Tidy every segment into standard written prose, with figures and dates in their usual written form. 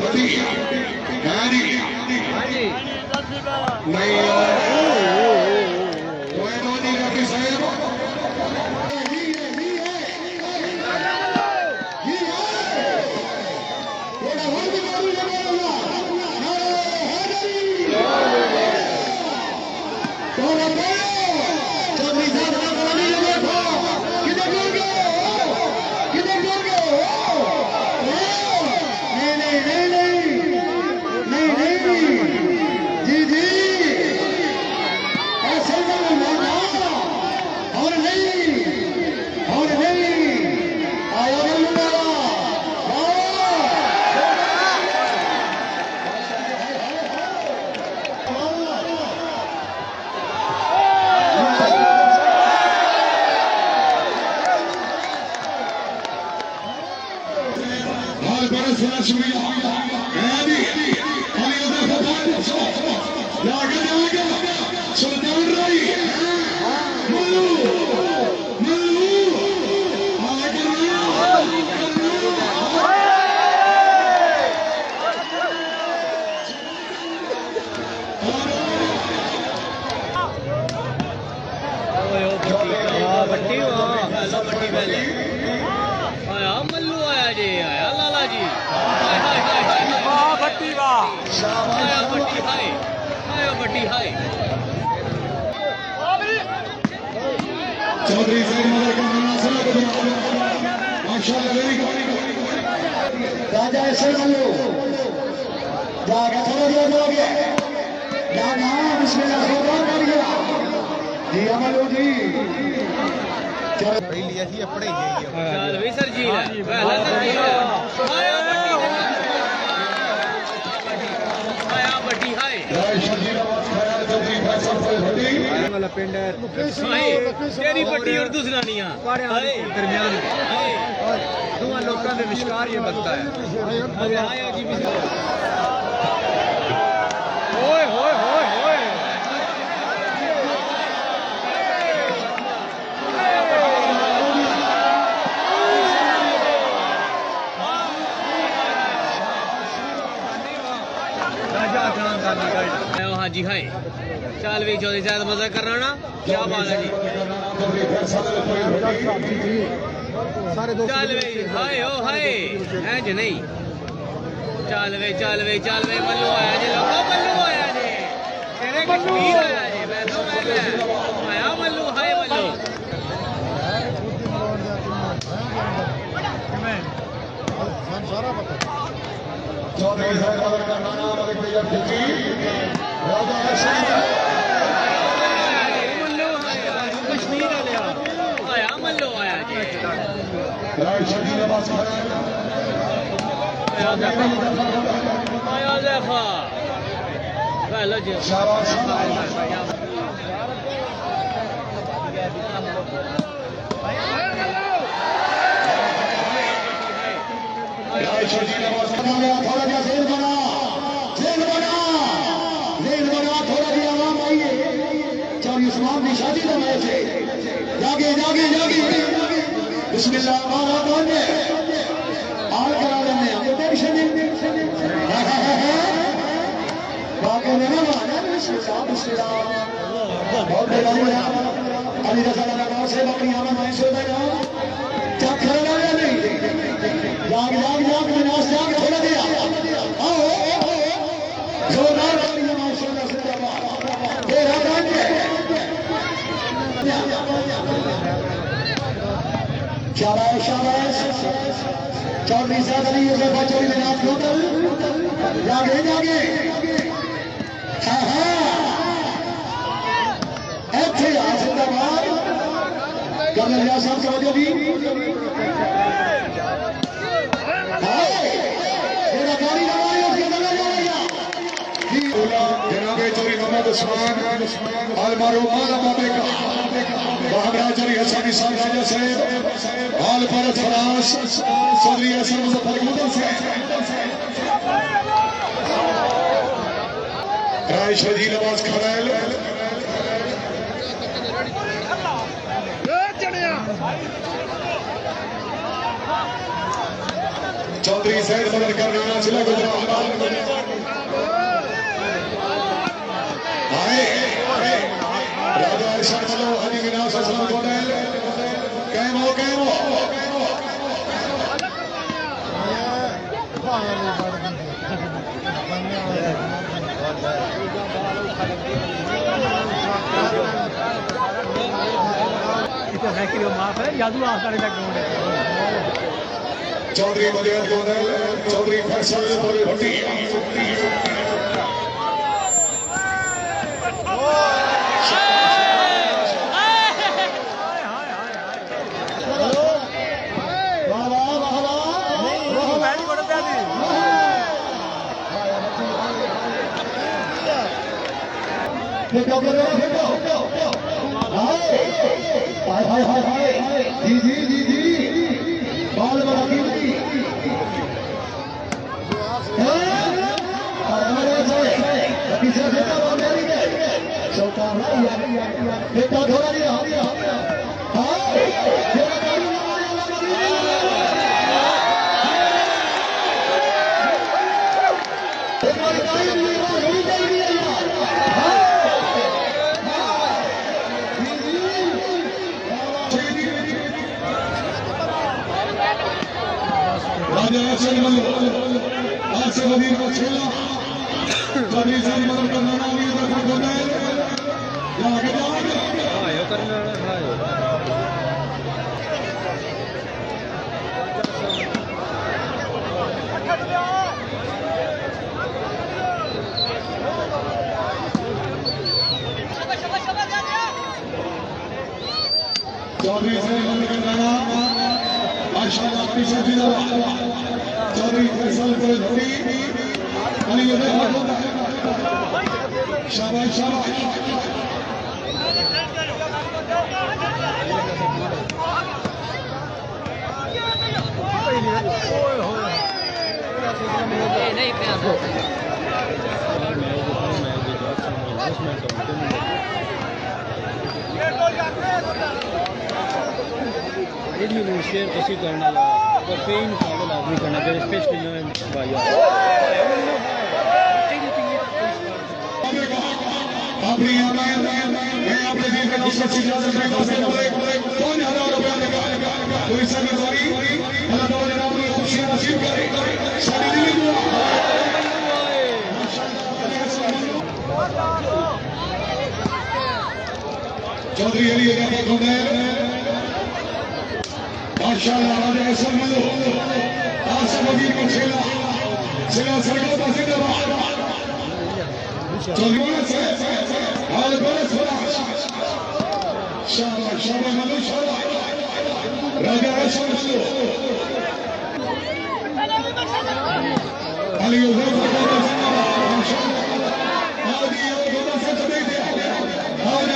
फटी नहीं मल्लू आया जी, आया लाला जी, भट्टी हाय चौधरी राजा ऐसे मल्लू जाके थोड़ा दिया जाओगे बिस्मिल्लाह कर दिया जी मल्लू जी लिया थी अपने ही चल भी सर जी पहला सर जी आया बटी हाय वाला पिंड है तेरी बटी और दुश्मनियां दरमियान दोवां लोकां दे विचकार ये बनता है आया जी ओए होए होए होए हाँ जी हाय चल भी चौधरी साहब मजा करना ना क्या बात है जी चल वे हाय ओ हाय इंज नहीं चल वे मल्लू आया जी लोगो मल्लू आया जी तेरे कश्मीर आया जी मैं तो आया मल्लू हाय मल्लू सारा पता चौधरी साहब का नाम भैया मल्लू कश्मीर आया मल्लू आया जी आया ज़ैफ़ा पहला जी थोड़ा जा जेल बना थोड़ा जी आवाम आई है चौधरी उस्मान की शादी का मैच है जागे बिस्मिल्लाह हाल करा लेने हमको टेंशन नहीं बाकी ने ना बिस्मिल्लाह बहुत बढ़िया अली रज़ा नवाज से बकरियां में मैं सोता हूं क्या खड़ा नहीं जाग विनाश जाग थोड़ा दिया आओ जोरदार तालियां माशाल्लाह जिंदाबाद तेरा राज्य शाबाश चौधरी साहब अली यूसुफ चौधरी विनाश होटल जागे हाँ ऐसे जिंदाबाद कर्नल रियाज साहब समझो भी जनाबे चौधरी मोहम्मद उस्मान अलमारो माला बाबे का बाबरा चौधरी हसानी साहब राजा साहब आल भारत फराज चौधरी हसन मुजफ्फर गुदल से राय शजी नवाज खरैल चौधरी की सैर मदद कर रहा है जिला गुजरात आए राजा इरशाद चलो हनी विनाश असलम कोडल कैमो माफ है यादू आसानी तक चौधरी मदेर कोडल चौधरी फैसल बोले भट्टी हाय जी बाल बड़ा कीमती तीसरा बेटा बोल चौथा बेटा थोड़ा दिया आज से वजीर को खेला चौधरी साहब मदद करना ना भी उधर होता है आगे चौधरी साहब मदद करना माशाल्लाह पीछे चौधरी फैसल को धोरी शाबाश शेयर कसी करना और पेन फादल आदमी करना चाहिए स्पेशली भाई अपनी अपने दिन का दूसरा चीज ₹5000 देगा कोई सरकारी अल्लाह ताला जनाब को खुशी नसीब करे सारी दिल्ली दुआ चौधरी अली अदा कोडल माशाल्लाह राजा ऐसा मलो आज वजीर को खेला सरकार का जिंदाबाद चौधरी से हाल बरस शाबाश मलो राजा ऐसा मलो अली उधर माशाल्लाह आदि ये से दे दिया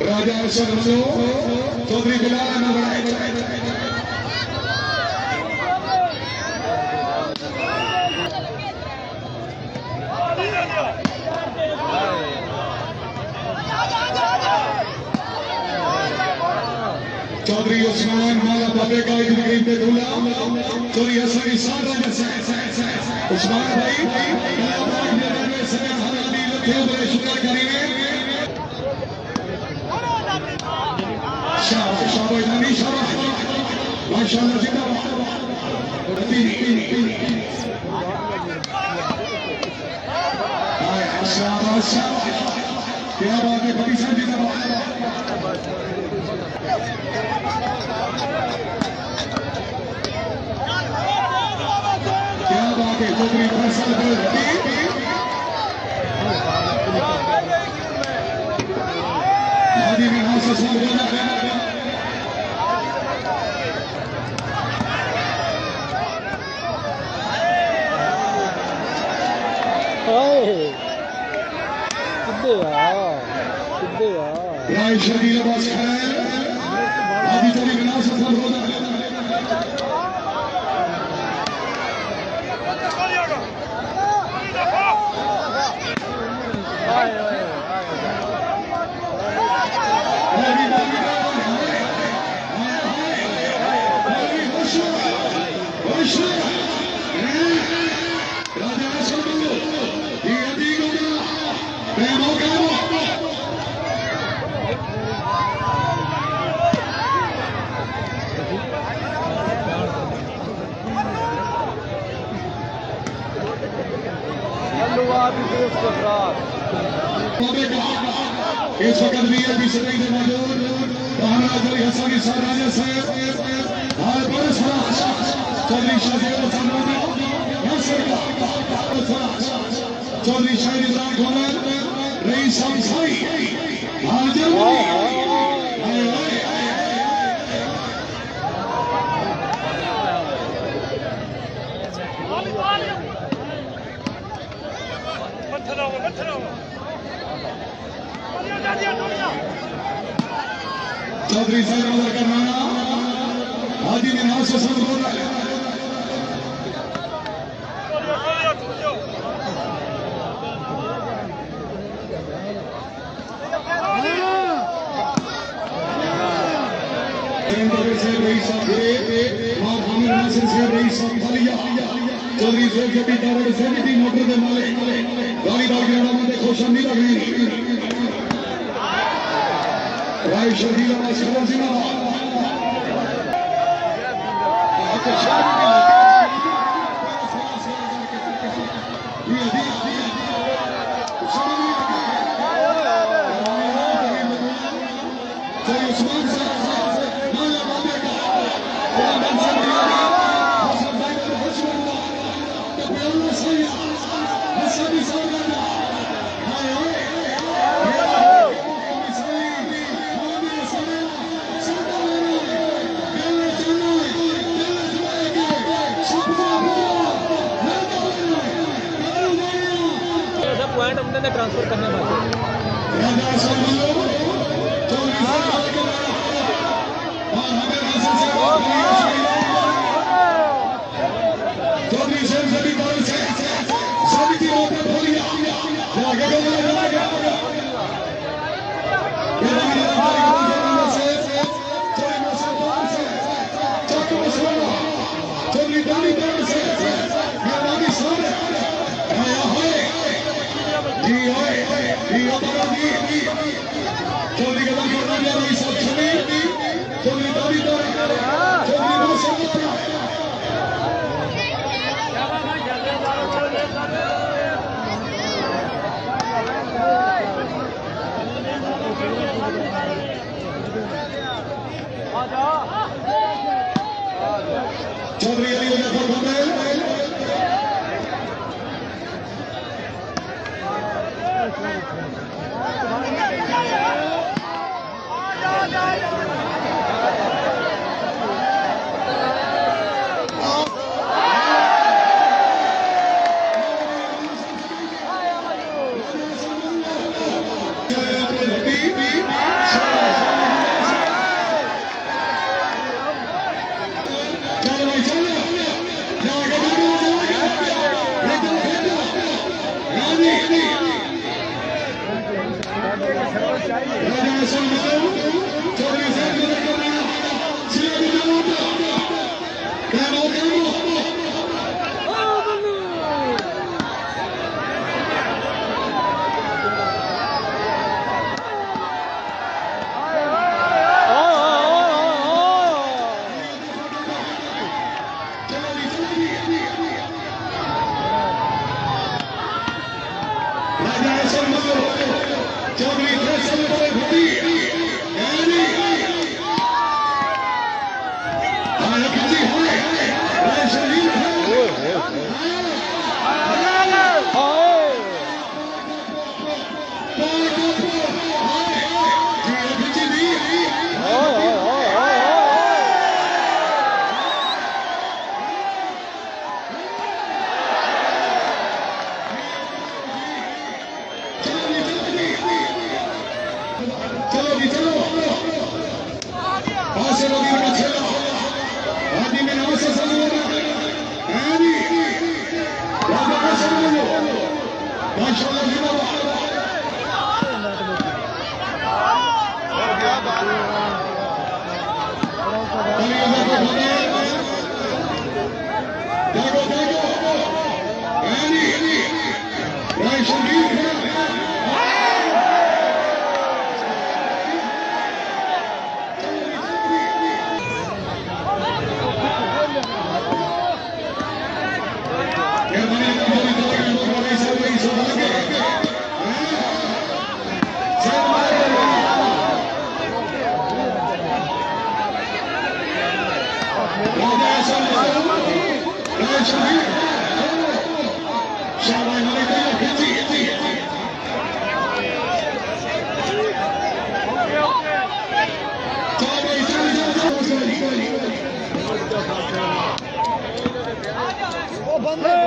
राजा चौधरी बिलाल चौधरी उस्मान माला बाबे का ग्रीन पे दूल्हा चौधरी हसन इसान उस्मान भाई शुक्र करेंगे शाबाश माशाल्लाह शाबाश क्या बात है बड़ी सा क्या बात है चौधरी फैसल हाजी में हाथ से राय शरीर बस है आदि चली विनाश होता इस वक्त भी है बीच में मौजूद महाराज अली हसानी साहब राजा साहब और बड़े सराज चौधरी शाहजेब चौधरी शाहिद इमरान खान रईस साहब साई हाजिर चौधरी साहब करना हाजी ने नाम से सब बोल रहा है चौधरी मोटर के माले गाड़ी बाल गिराना में खुशम नहीं लग रही राय शहीद जिंदाबाद पॉइंट हमने ट्रांसफर करने वाले चौधरी अली क्या